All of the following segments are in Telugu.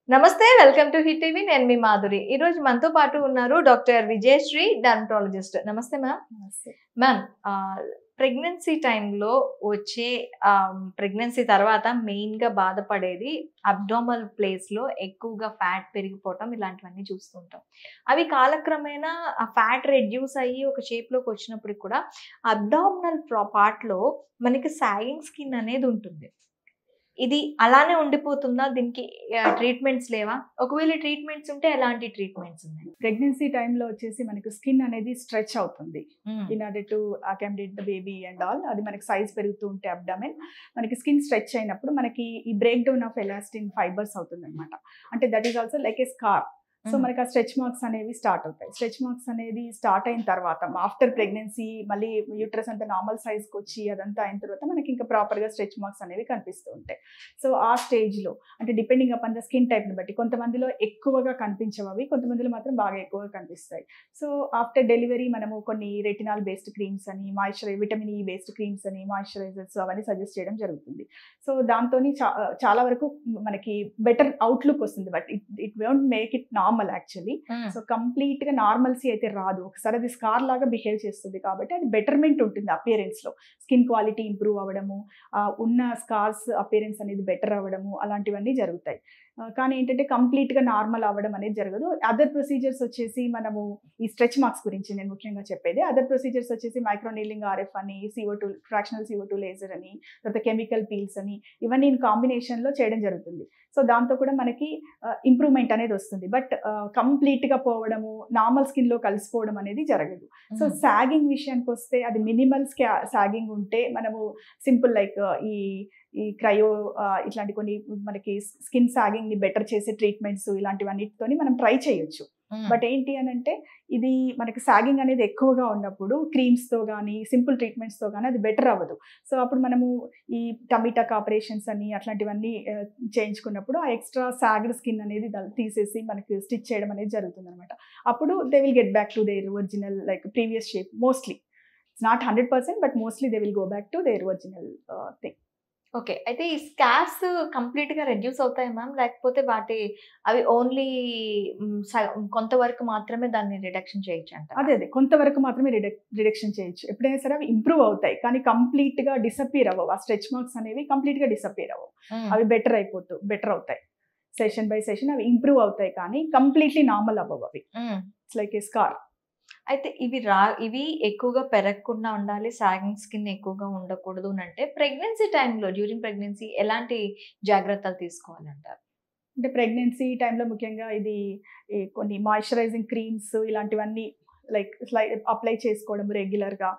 నమస్తే వెల్కమ్ టు హిట్ టీవీ నేను మీ మాధురి ఈ రోజు మనతో పాటు ఉన్నారు డాక్టర్ విజయశ్రీ డర్మటాలజిస్ట్ నమస్తే మ్యామ్ మ్యామ్ ప్రెగ్నెన్సీ టైంలో వచ్చే ప్రెగ్నెన్సీ తర్వాత మెయిన్ గా బాధపడేది అబ్డామల్ ప్లేస్ లో ఎక్కువగా ఫ్యాట్ పెరిగిపోవటం ఇలాంటివన్నీ చూస్తుంటాం అవి కాలక్రమేణా ఆ ఫ్యాట్ రెడ్యూస్ అయ్యి ఒక షేప్ లోకి వచ్చినప్పుడు కూడా అబ్డామినల్ పార్ట్ లో మనకి సాగింగ్ స్కిన్ అనేది ఉంటుంది ఇది అలానే ఉండిపోతుందా దీనికి ట్రీట్మెంట్స్ లేవా ఒకవేళ ట్రీట్మెంట్స్ ఉంటే ఎలాంటి ట్రీట్మెంట్స్ ఉన్నాయి ప్రెగ్నెన్సీ టైంలో వచ్చేసి మనకి స్కిన్ అనేది స్ట్రెచ్ అవుతుంది in order to accommodate the baby and all అది మనకి సైజ్ పెరుగుతూ ఉంటే అబ్డామెన్ మనకి స్కిన్ స్ట్రెచ్ అయినప్పుడు మనకి ఈ break down of elastin fibres అవుతుంది అనమాట అంటే that is also like a scar so మనకి ఆ స్ట్రెచ్ మార్క్స్ అనేవి స్టార్ట్ అవుతాయి స్ట్రెచ్ మార్క్స్ అనేది స్టార్ట్ అయిన తర్వాత ఆఫ్టర్ ప్రెగ్నెన్సీ మళ్ళీ యూట్రస్ అంతా నార్మల్ సైజ్కి వచ్చి అదంతా అయిన తర్వాత మనకి ఇంకా ప్రాపర్గా స్ట్రెచ్ మార్క్స్ అనేవి కనిపిస్తూ ఉంటాయి సో ఆ స్టేజ్లో అంటే డిపెండింగ్ అపాన్ ద స్కిన్ టైప్ని బట్టి కొంతమందిలో ఎక్కువగా కనిపించవు అవి కొంతమందిలో మాత్రం బాగా ఎక్కువగా కనిపిస్తాయి సో ఆఫ్టర్ డెలివరీ మనము కొన్ని రెటినాల్ బేస్డ్ క్రీమ్స్ అని విటమిన్ ఈ బేస్డ్ క్రీమ్స్ అని మాయిశ్చరైజర్స్ అవన్నీ సజెస్ట్ చేయడం జరుగుతుంది సో దాంతో చాలా వరకు మనకి బెటర్ అవుట్లుక్ వస్తుంది but it won't make it normal actually so complete గా నార్మల్సీ అయితే రాదు ఒకసారి అది స్కార్ లాగా బిహేవ్ చేస్తుంది కాబట్టి అది బెటర్మెంట్ ఉంటుంది అపియరెన్స్ లో స్కిన్ క్వాలిటీ ఇంప్రూవ్ అవ్వడము ఉన్న స్కార్స్ అపియరెన్స్ అనేది బెటర్ అవ్వడము అలాంటివన్నీ జరుగుతాయి కానీ ఏంటంటే కంప్లీట్ గా నార్మల్ అవ్వడం అనేది జరగదు అదర్ ప్రొసీజర్స్ వచ్చేసి మనము ఈ స్ట్రెచ్ మార్క్స్ గురించి నేను ముఖ్యంగా చెప్పేది అదర్ ప్రొసీజర్స్ వచ్చేసి మైక్రోనీలింగ్ ఆర్ఎఫ్ అని CO2 ఫ్రాక్షనల్ CO2 లేజర్ అని తర్వాత కెమికల్ పీల్స్ అని ఇవన్నీ ఇన్ కాంబినేషన్ లో చేయడం జరుగుతుంది సో దాంతో కూడా మనకి ఇంప్రూవ్మెంట్ అనేది వస్తుంది బట్ కంప్లీట్ గా పోవడము నార్మల్ స్కిన్ లో కలిసిపోవడం అనేది జరగదు సో సాగింగ్ విషయానికి వస్తే అది మినిమల్ సాగింగ్ ఉంటే మనము సింపుల్ లైక్ ఈ క్రయో ఇట్లాంటి కొన్ని మనకి స్కిన్ సాగింగ్ ని బెటర్ చేసే ట్రీట్మెంట్స్ ఇలాంటివన్నిటితో మనం ట్రై చేయొచ్చు బట్ ఏంటి అని అంటే ఇది మనకి సాగింగ్ అనేది ఎక్కువగా ఉన్నప్పుడు క్రీమ్స్ తో కానీ సింపుల్ ట్రీట్మెంట్స్ తో కానీ అది బెటర్ అవ్వదు సో అప్పుడు మనము ఈ టమిటాక్ ఆపరేషన్స్ అని అట్లాంటివన్నీ చేయించుకున్నప్పుడు ఆ ఎక్స్ట్రా సాగ్డ్ స్కిన్ అనేది తీసేసి మనకి స్టిచ్ చేయడం అనేది జరుగుతుంది అనమాట అప్పుడు they will get back to their original like previous shape mostly it's not 100% but mostly they will go back to their original thing okay అయితే ఈ స్కార్స్ కంప్లీట్ గా రెడ్యూస్ అవుతాయి మ్యామ్ లేకపోతే అవి ఓన్లీ కొంతవరకు మాత్రమే దాన్ని రిడక్షన్ చేయొచ్చు అంట అదే కొంతవరకు మాత్రమే రిడక్షన్ చేయొచ్చు ఎప్పుడైనా సరే అవి ఇంప్రూవ్ అవుతాయి కానీ కంప్లీట్ గా డిసపియర్ అవ్వవు ఆ స్ట్రెచ్ మార్క్స్ అనేవి కంప్లీట్ గా డిసపియర్ అవ్వవు అవి బెటర్ అవుతాయి సెషన్ బై సెషన్ అవి ఇంప్రూవ్ అవుతాయి కానీ కంప్లీట్లీ నార్మల్ అవ్వవు అవి ఇట్స్ లైక్ ఏ స్కార్ అయితే ఇవి ఎక్కువగా పెరగకుండా ఉండాలి సాగింగ్ స్కిన్ ఎక్కువగా ఉండకూడదు అంటే ప్రెగ్నెన్సీ టైంలో డ్యూరింగ్ ప్రెగ్నెన్సీ ఎలాంటి జాగ్రత్తలు తీసుకోవాలంటారు అంటే ప్రెగ్నెన్సీ టైంలో ముఖ్యంగా ఇది కొన్ని మాయిశ్చరైజింగ్ క్రీమ్స్ ఇలాంటివన్నీ లైక్ అప్లై చేసుకోవడం రెగ్యులర్గా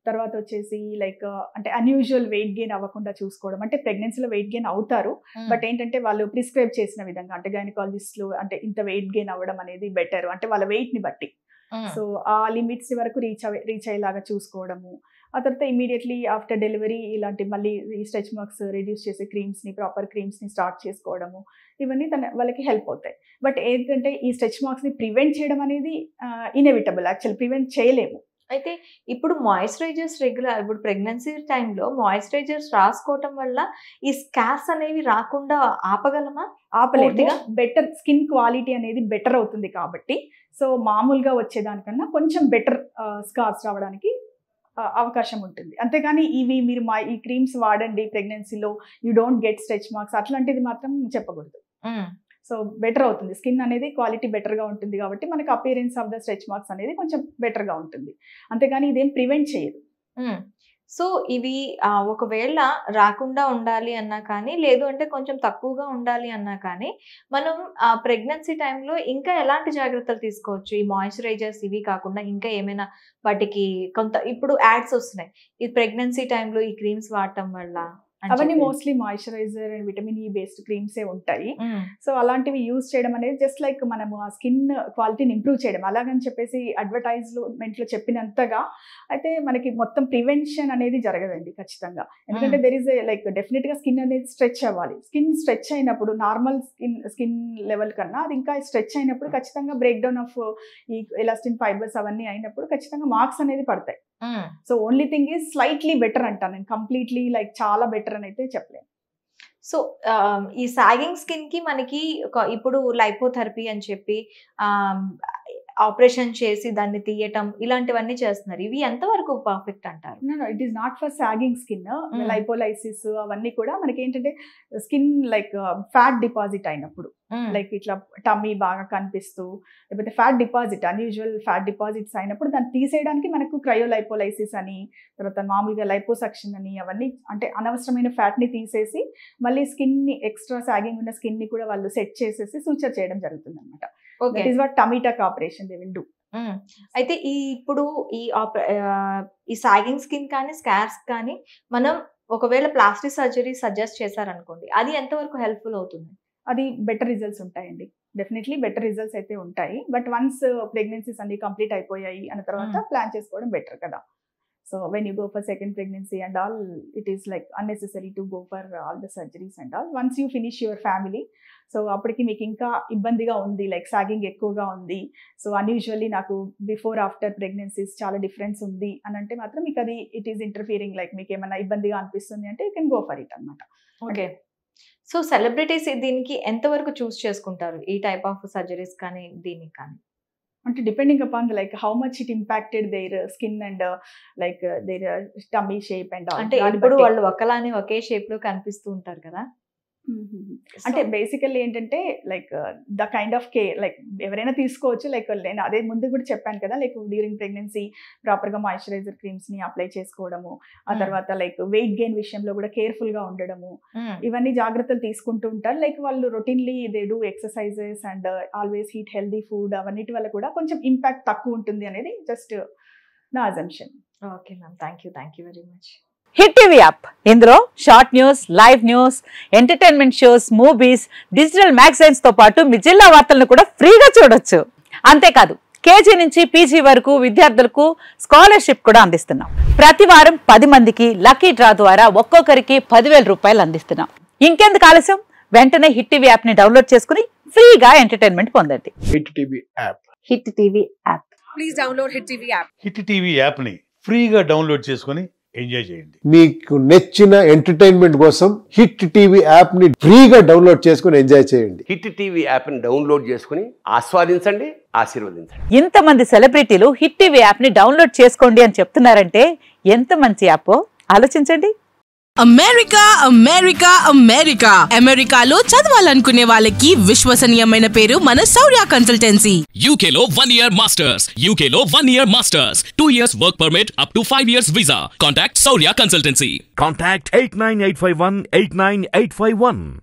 తర్వాత వచ్చేసి లైక్ అంటే అన్యూజువల్ వెయిట్ గెయిన్ అవ్వకుండా చూసుకోవడం అంటే ప్రెగ్నెన్సీలో వెయిట్ గెయిన్ అవుతారు బట్ ఏంటంటే వాళ్ళు ప్రిస్క్రైబ్ చేసిన విధంగా అంటే గైనకాలజిస్టులు అంటే ఇంత వెయిట్ గెయిన్ అవ్వడం అనేది బెటర్ అంటే వాళ్ళ వెయిట్ని బట్టి సో ఆ లిమిట్స్ వరకు రీచ్ అయ్యేలాగా చూసుకోవడము ఆ తర్వాత ఇమీడియట్లీ ఆఫ్టర్ డెలివరీ ఇలాంటి మళ్ళీ ఈ స్ట్రెచ్ మార్క్స్ రెడ్యూస్ చేసే ప్రాపర్ క్రీమ్స్ని స్టార్ట్ చేసుకోవడము ఇవన్నీ వాళ్ళకి హెల్ప్ అవుతాయి బట్ ఏంటంటే ఈ స్ట్రెచ్ మార్క్స్ని ప్రివెంట్ చేయడం అనేది ఇన్ఎవిటబుల్ యాక్చువల్లీ ప్రివెంట్ చేయలేము అయితే ఇప్పుడు మాయిశ్చరైజర్స్ ఇప్పుడు ప్రెగ్నెన్సీ టైంలో మాయిశ్చరైజర్స్ రాసుకోవటం వల్ల ఈ స్కార్స్ అనేవి రాకుండా ఆపలేదు బెటర్ స్కిన్ క్వాలిటీ అనేది బెటర్ అవుతుంది కాబట్టి సో మామూలుగా వచ్చేదానికన్నా కొంచెం బెటర్ స్కార్స్ రావడానికి అవకాశం ఉంటుంది అంతేగాని మీరు ఈ క్రీమ్స్ వాడండి ప్రెగ్నెన్సీలో you don't get stretch marks అట్లాంటిది మాత్రం చెప్పకూడదు సో బెటర్ అవుతుంది స్కిన్ అనేది క్వాలిటీ బెటర్గా ఉంటుంది కాబట్టి మనకి appearance of the stretch marks అనేది కొంచెం బెటర్గా ఉంటుంది అంతేగాని ఇదేం ప్రివెంట్ చేయదు సో ఇవి ఒకవేళ రాకుండా ఉండాలి అన్నా కానీ లేదు అంటే కొంచెం తక్కువగా ఉండాలి అన్నా కానీ మనం ప్రెగ్నెన్సీ టైంలో ఇంకా ఎలాంటి జాగ్రత్తలు తీసుకోవచ్చు ఈ మాయిశ్చరైజర్స్ ఇవి కాకుండా ఇంకా ఏమైనా వాటికి ఇప్పుడు యాడ్స్ వస్తున్నాయి ఈ ప్రెగ్నెన్సీ టైంలో ఈ క్రీమ్స్ వాడటం వల్ల అవన్నీ mostly moisturiser and vitamin E based క్రీమ్సే ఉంటాయి సో అలాంటివి యూజ్ చేయడం అనేది జస్ట్ లైక్ మనము ఆ స్కిన్ క్వాలిటీని ఇంప్రూవ్ చేయడం అలాగని చెప్పేసి అడ్వర్టైజ్మెంట్లో చెప్పినంతగా అయితే మనకి మొత్తం ప్రివెన్షన్ అనేది జరగదండి ఖచ్చితంగా ఎందుకంటే దెర్ ఈస్ లైక్ డెఫినెట్గా స్కిన్ అనేది స్ట్రెచ్ అవ్వాలి స్కిన్ స్ట్రెచ్ అయినప్పుడు నార్మల్ స్కిన్ లెవెల్ కన్నా అది ఇంకా స్ట్రెచ్ అయినప్పుడు ఖచ్చితంగా బ్రేక్ డౌన్ ఆఫ్ ఈ ఎలాస్టిన్ ఫైబర్స్ అవన్నీ అయినప్పుడు ఖచ్చితంగా మార్క్స్ అనేది పడతాయి so only thing is slightly better అంటాను నేను కంప్లీట్లీ లైక్ చాలా బెటర్ అని అయితే చెప్పలేను సో ఈ సాగింగ్ స్కిన్ కి మనకి ఇప్పుడు లైపోథెరపీ అని చెప్పి ఆపరేషన్ చేసి దాన్ని తీయటం ఇలాంటివన్నీ చేస్తున్నారు. ఇవి ఎంతవరకు పర్ఫెక్ట్ అంటారు? It is not for sagging skin. Lipolysis అవన్నీ కూడా మనకి ఏంటంటే స్కిన్ లైక్ ఫ్యాట్ డిపాజిట్ అయినప్పుడు, లైక్ ఇట్లా టమ్మీ బాగా కనిపిస్తూ, లేకపోతే fat deposit unusual fat deposits అయినప్పుడు దాన్ని తీసేయడానికి మనకు క్రయోలైపోలైసిస్ అని, తర్వాత మామూలుగా లైపోసక్షన్ అని, అవన్నీ అంటే అనవసరమైన ఫ్యాట్ ని తీసేసి మళ్ళీ స్కిన్ ని ఎక్స్ట్రా సాగింగ్ ఉన్న స్కిన్ ని కూడా వాళ్ళు సెట్ చేసేసి సూచర్ చేయడం జరుగుతుంది అనమాట. That is what tummy tuck operation they will do. అయితే ఇప్పుడు ఈ సాగింగ్ స్కిన్ కానీ స్కార్స్ కానీ మనం ఒకవేళ ప్లాస్టిక్ సర్జరీ సజెస్ట్ చేశారనుకోండి, అది ఎంతవరకు హెల్ప్ఫుల్ అవుతుంది? అది బెటర్ రిజల్ట్స్ ఉంటాయండి. డెఫినెట్లీ బెటర్ రిజల్ట్స్ అయితే ఉంటాయి. బట్ వన్స్ ప్రెగ్నెన్సీస్ అన్ని కంప్లీట్ అయిపోయాయి అన్న తర్వాత ప్లాన్ చేసుకోవడం బెటర్ కదా. So when you go for second pregnancy and all, it is like unnecessary to go for all the surgeries and all. Once you finish your family, so అప్పటికి మీకు ఇంకా ఇబ్బందిగా ఉంది, లైక్ సాగింగ్ ఎక్కువగా ఉంది, సో అన్యూజువల్లీ నాకు బిఫోర్ ఆఫ్టర్ ప్రెగ్నెన్సీస్ చాలా డిఫరెన్స్ ఉంది అని అంటే మాత్రం మీకు అది ఇట్ ఈస్ ఇంటర్ఫియరింగ్, లైక్ మీకు ఏమైనా ఇబ్బందిగా అనిపిస్తుంది అంటే you can go for it అనమాట. ఓకే. సో సెలబ్రిటీస్ దీనికి ఎంతవరకు చూస్ చేసుకుంటారు, ఈ టైప్ ఆఫ్ సర్జరీస్ కానీ దీనికి కానీ? అంటే depending upon like how much it impacted their skin and like their tummy shape and all. అంటే ఇప్పుడు వాళ్ళు ఒకలానే ఒకే షేప్ లో కనిపిస్తూ ఉంటారు కదా. అంటే బేసికల్లీ ఏంటంటే like the kind of care like ఎవరైనా తీసుకోవచ్చు. లైక్ నేను అదే ముందు కూడా చెప్పాను కదా, లైక్ డ్యూరింగ్ ప్రెగ్నెన్సీ ప్రాపర్గా మాయిశ్చరైజర్ క్రీమ్స్ ని అప్లై చేసుకోవడము, ఆ తర్వాత లైక్ వెయిట్ గెయిన్ విషయంలో కూడా కేర్ఫుల్ గా ఉండడము, ఇవన్నీ జాగ్రత్తలు తీసుకుంటూ ఉంటారు. లైక్ వాళ్ళు routinely they do exercises and always eat healthy food, అవన్నిటి వల్ల కూడా కొంచెం ఇంపాక్ట్ తక్కువ ఉంటుంది అనేది జస్ట్ నా assumption. Okay ma'am, thank you very much. Hit TV app, ఇందులో short news, live news, entertainment shows, movies, digital magazines తో పాటు మీ జిల్లా వార్తలను కూడా ఫ్రీగా చూడొచ్చు. అంతేకాదు కేజీ నుంచి పీజీ వరకు విద్యార్థులకు స్కాలర్షిప్ కూడా అందిస్తున్నాం. ప్రతి వారం 10 మందికి లక్కీ డ్రా ద్వారా ఒక్కొక్కరికి 10,000 రూపాయలు అందిస్తున్నాం. ఇంకెందుకు ఆలస్యం, వెంటనే హిట్ టీవీ యాప్ ని డౌన్లోడ్ చేసుకుని ఫ్రీగా ఎంటర్టైన్మెంట్ పొందండి. Hit TV app. Hit TV app. Please download hit TV app. Hit TV app ని ఫ్రీగా డౌన్లోడ్ చేసుకుని ఎంజాయ్ చేయండి. మీకు నచ్చిన ఎంటర్టైన్మెంట్ కోసం హిట్ టీవీ యాప్ ని ఫ్రీగా డౌన్లోడ్ చేసుకుని ఎంజాయ్ చేయండి. హిట్ టీవీ యాప్ ని డౌన్లోడ్ చేసుకుని ఆస్వాదించండి, ఆశీర్వదించండి. ఇంతమంది సెలబ్రిటీలు హిట్ టీవీ యాప్ ని డౌన్లోడ్ చేసుకోండి అని చెప్తున్నారంటే ఎంత మంచి యాప్ ఆలోచించండి. అమెరికా అమెరికా అమెరికా అమెరికాలో చదవాలనుకునే వాళ్ళకి విశ్వసనీయమైన పేరు మన శౌర్య కన్సల్టెన్సీ. UK లో 1 year masters, UK లో 1 year masters, 2 years work permit up to 5 years visa. Contact Shaurya Consultancy. Contact 89851 89851.